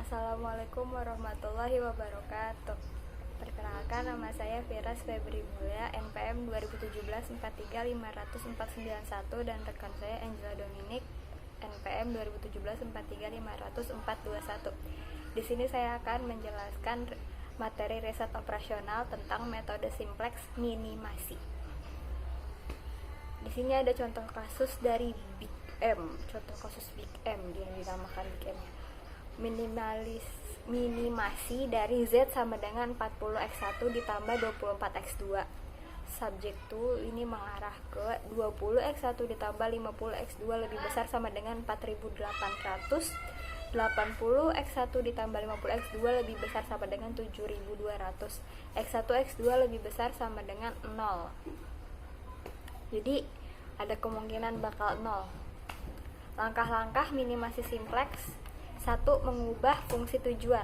Assalamualaikum warahmatullahi wabarakatuh. Perkenalkan, nama saya Firas Febri Mulya, NPM 2017-43-500-491, dan rekan saya Angela Dominic, NPM 2017-43-500-421. Di sini saya akan menjelaskan materi riset operasional tentang metode simplex minimasi. Di sini ada contoh kasus dari Big M, contoh kasus Big M yang dinamakan Big M. Minimasi dari Z sama dengan 40x1 ditambah 24x2. Subjek tuh ini mengarah ke 20x1 ditambah 50x2 lebih besar sama dengan 4800. 80x1 ditambah 50x2 lebih besar sama dengan 7200. X1x2 lebih besar sama dengan 0. Jadi ada kemungkinan bakal 0. Langkah-langkah minimasi simplex. 1. Mengubah fungsi tujuan.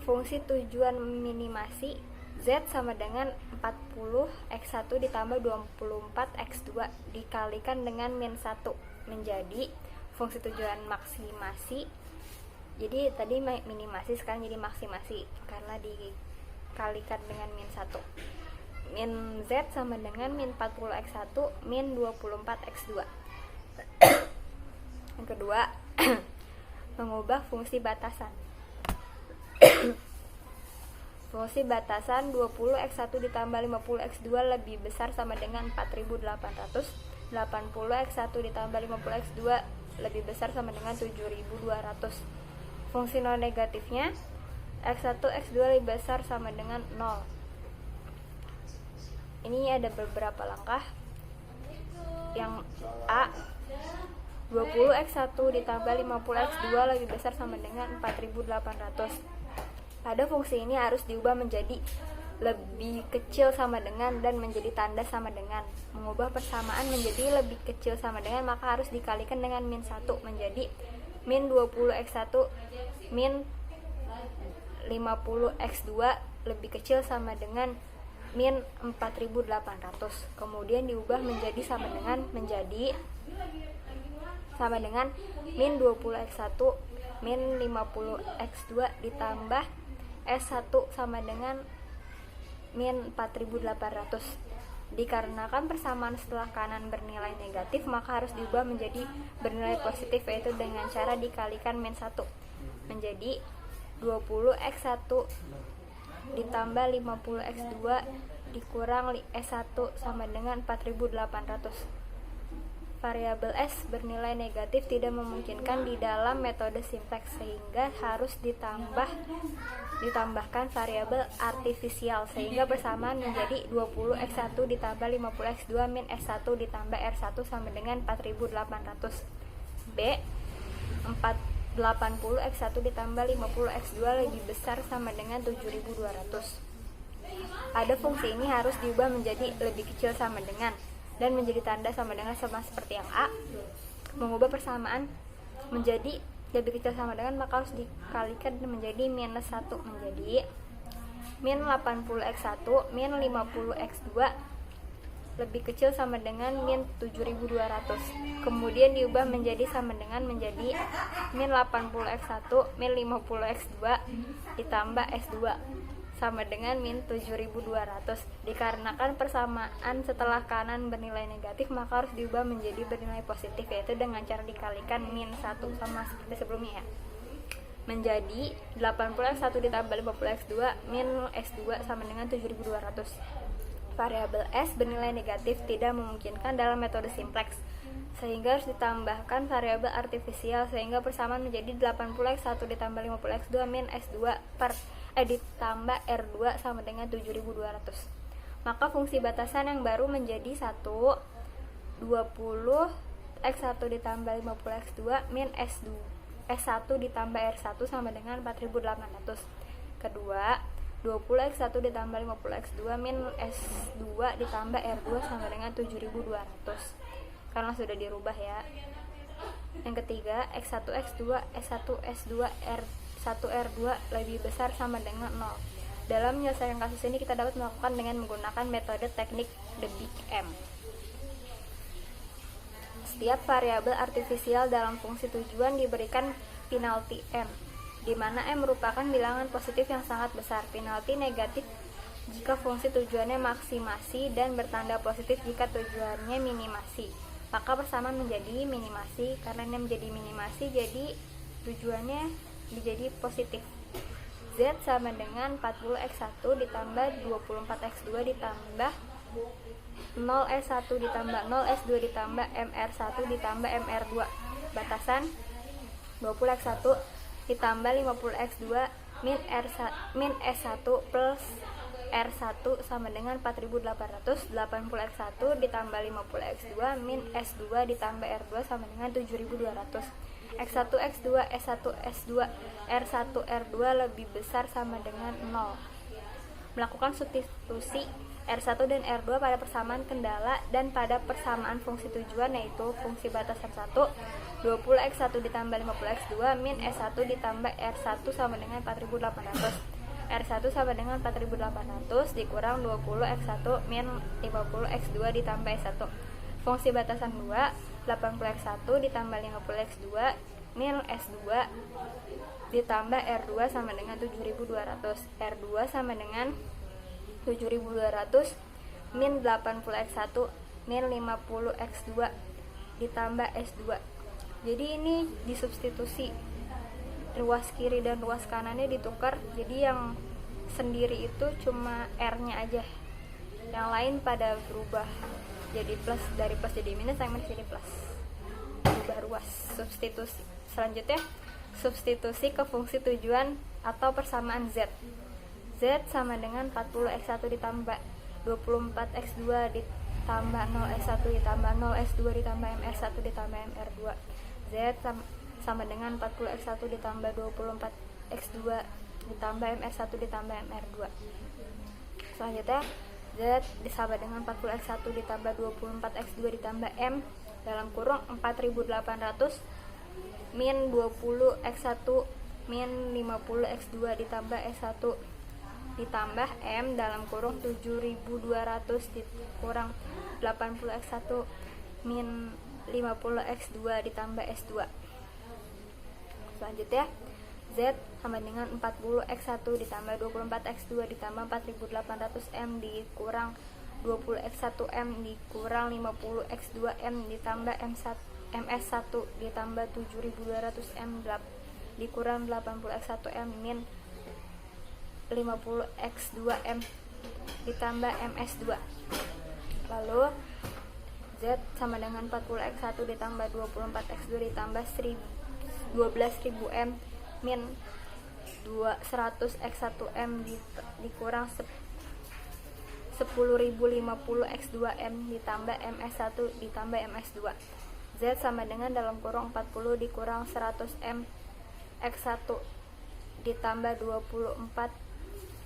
Fungsi tujuan minimasi Z sama dengan 40x1 ditambah 24x2 dikalikan dengan min 1 menjadi fungsi tujuan maksimasi. Jadi tadi minimasi, sekarang jadi maksimasi karena dikalikan dengan min 1. Min Z sama dengan min 40x1 min 24x2. Yang kedua, mengubah fungsi batasan. Fungsi batasan 20x1 ditambah 50x2 lebih besar sama dengan 4800. 80x1 ditambah 50x2 lebih besar sama dengan 7200. Fungsi non negatifnya x1 x2 lebih besar sama dengan 0. Ini ada beberapa langkah. Yang A, 20x1 ditambah 50x2 lebih besar sama dengan 4800. Pada fungsi ini harus diubah menjadi lebih kecil sama dengan dan menjadi tanda sama dengan. Mengubah persamaan menjadi lebih kecil sama dengan maka harus dikalikan dengan min 1 menjadi min 20x1 min 50x2 lebih kecil sama dengan min 4800. Kemudian diubah menjadi sama dengan min 20x1 min 50x2 ditambah S1 sama dengan min 4800. Dikarenakan persamaan setelah kanan bernilai negatif maka harus diubah menjadi bernilai positif, yaitu dengan cara dikalikan min 1 menjadi 20x1 ditambah 50x2 dikurang S1 sama dengan 4800. Variabel S bernilai negatif tidak memungkinkan di dalam metode simplex sehingga harus ditambahkan variabel artifisial sehingga persamaan menjadi 20x1 ditambah 50x2 min S1 ditambah R1 sama dengan 4800. B, 80x1 ditambah 50x2 lebih besar sama dengan 7200. Pada fungsi ini harus diubah menjadi lebih kecil sama dengan dan menjadi tanda sama dengan sama seperti yang A. Mengubah persamaan menjadi lebih kecil sama dengan maka harus dikalikan menjadi minus 1 menjadi min 80x1 min 50x2 lebih kecil sama dengan min 7200. Kemudian diubah menjadi sama dengan menjadi min 80x1 min 50x2 ditambah S2 sama dengan min 7200. Dikarenakan persamaan setelah kanan bernilai negatif maka harus diubah menjadi bernilai positif, yaitu dengan cara dikalikan min 1 sama seperti sebelumnya ya. Menjadi 80x1 ditambah 50x2 min S2 sama dengan 7200. Variabel S bernilai negatif tidak memungkinkan dalam metode simplex sehingga harus ditambahkan variabel artifisial sehingga persamaan menjadi 80x1 ditambah 50x2 min S2 ditambah R2 sama dengan 7200. Maka fungsi batasan yang baru menjadi 1 20x1 ditambah 50x2 min S1 ditambah R1 sama dengan 4800. Kedua, 20x1 ditambah 50x2 min S2 ditambah R2 sama dengan 7200 karena sudah dirubah ya. Yang ketiga, X1 X2 S1 S2 R1 R2 lebih besar sama dengan 0. Dalam menyelesaikan kasus ini kita dapat melakukan dengan menggunakan metode teknik The Big M. Setiap variabel artifisial dalam fungsi tujuan diberikan penalti n. di mana M merupakan bilangan positif yang sangat besar. Penalti negatif jika fungsi tujuannya maksimasi dan bertanda positif jika tujuannya minimasi. Maka persamaan menjadi minimasi. Karena ini menjadi minimasi, jadi tujuannya menjadi positif. Z sama dengan 40x1 ditambah 24x2 ditambah 0s1 ditambah 0s2 ditambah mr1 ditambah mr2. Batasan 20x1 ditambah 50x2 min s1 plus r1 sama dengan 4800. 80x1 ditambah 50x2 min s2 ditambah r2 sama dengan 7200. X1, X2, S1, S2, R1, R2 lebih besar sama dengan 0. Melakukan substitusi R1 dan R2 pada persamaan kendala dan pada persamaan fungsi tujuan, yaitu fungsi batasan 1 20x1 ditambah 50x2 min S1 ditambah R1 sama dengan 4800. R1 sama dengan 4800 dikurang 20x1 min 50x2 ditambah S1. Fungsi batasan 2 80x1 ditambah 50x2 min S2 ditambah R2 sama dengan 7200. R2 sama dengan 7200 min 80x1 min 50x2 ditambah S2. Jadi ini disubstitusi, ruas kiri dan ruas kanannya ditukar, jadi yang sendiri itu cuma R-nya aja, yang lain pada berubah jadi plus, dari plus jadi minus, yang minus jadi plus, berubah ruas. Substitusi selanjutnya, substitusi ke fungsi tujuan atau persamaan Z. Z sama dengan 40x1 ditambah 24x2 ditambah 0s1 ditambah 0s2 ditambah mr1 ditambah mr2. Z sama dengan 40x1 ditambah 24x2 ditambah mr1 ditambah mr2. Selanjutnya, Z sama dengan 40x1 ditambah 24x2 ditambah M dalam kurung 4800 min 20x1 min 50x2 ditambah S1 ditambah M dalam kurung 7200 dikurang 80x1 min 50x2 ditambah S2. Selanjutnya, Z sama dengan 40x1 ditambah 24x2 ditambah 4800M dikurang 20x1M dikurang 50x2M ditambah MS1 ditambah 7200M dikurang 80x1M min 50x2M ditambah MS2. Lalu Z sama dengan 40x1 ditambah 24x2 ditambah 12.000M min 100x1M dikurang 10.050x2M ditambah MS1 ditambah MS2. Z sama dengan dalam kurung 40 dikurang 100M x1 ditambah 24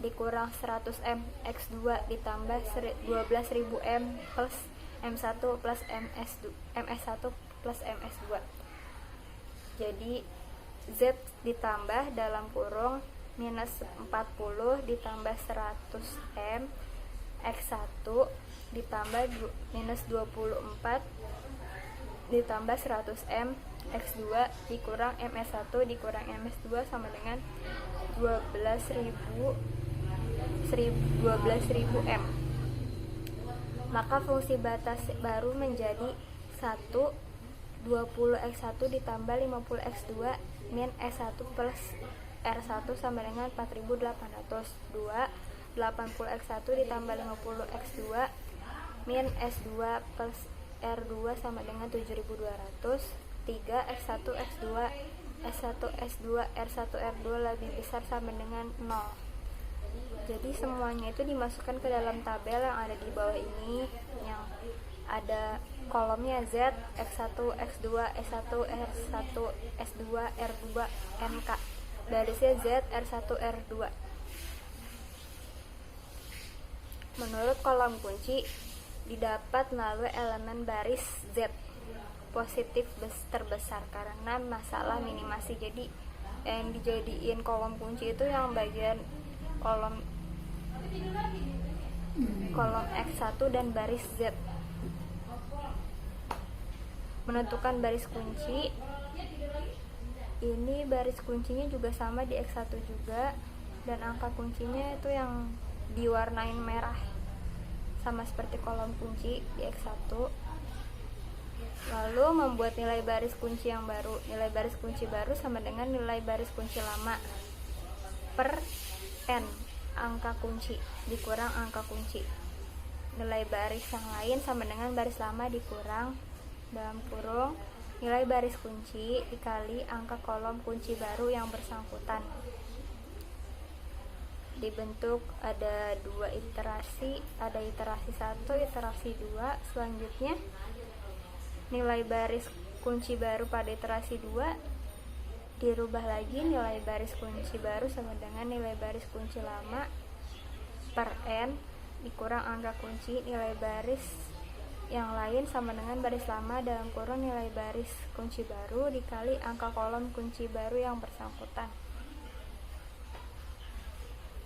dikurang 100M x2 ditambah 12.000M plus M1 plus MS1 plus MS2. Jadi Z ditambah dalam kurung minus 40 ditambah 100M X1 ditambah minus 24 ditambah 100M X2 dikurang MS1 dikurang MS2 sama dengan 12.000M. Maka fungsi batas baru menjadi 1 20x1 ditambah 50x2 min S1 plus R1 sama dengan 4800. 2 80x1 ditambah 50x2 min S2 plus R2 sama dengan 7200. 3 x1 x2 S1 S2 R1 R2 lebih besar sama dengan 0. Jadi semuanya itu dimasukkan ke dalam tabel yang ada di bawah ini, yang ada kolomnya Z, X1, X2, S1, R1, S2, R2, MK. Barisnya Z, R1, R2. Menurut kolom kunci didapat melalui elemen baris Z positif terbesar karena masalah minimasi. Jadi yang dijadiin kolom kunci itu yang bagian kolom X1 dan baris Z. Menentukan baris kunci ini baris kuncinya juga sama di X1 juga, dan angka kuncinya itu yang diwarnain merah sama seperti kolom kunci di X1. Lalu membuat nilai baris kunci yang baru. Nilai baris kunci baru sama dengan nilai baris kunci lama per n angka kunci dikurang angka kunci. Nilai baris yang lain sama dengan baris lama dikurang dalam kurung nilai baris kunci dikali angka kolom kunci baru yang bersangkutan. Dibentuk ada dua iterasi, ada iterasi 1, iterasi 2. Selanjutnya nilai baris kunci baru pada iterasi 2 dirubah lagi, nilai baris kunci baru sama dengan nilai baris kunci lama per n dikurang angka kunci nilai baris yang lain sama dengan baris lama dalam kurung nilai baris kunci baru dikali angka kolom kunci baru yang bersangkutan.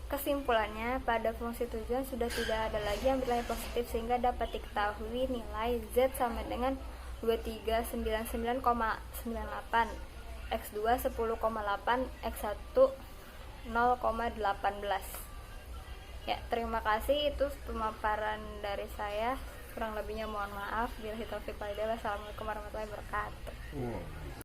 Kesimpulannya, pada fungsi tujuan sudah tidak ada lagi yang bernilai positif sehingga dapat diketahui nilai Z sama dengan 2399,98, X2 10,8, X1 0,18. Ya, terima kasih, itu pemaparan dari saya. Kurang lebihnya mohon maaf. Wassalamualaikum warahmatullahi wabarakatuh.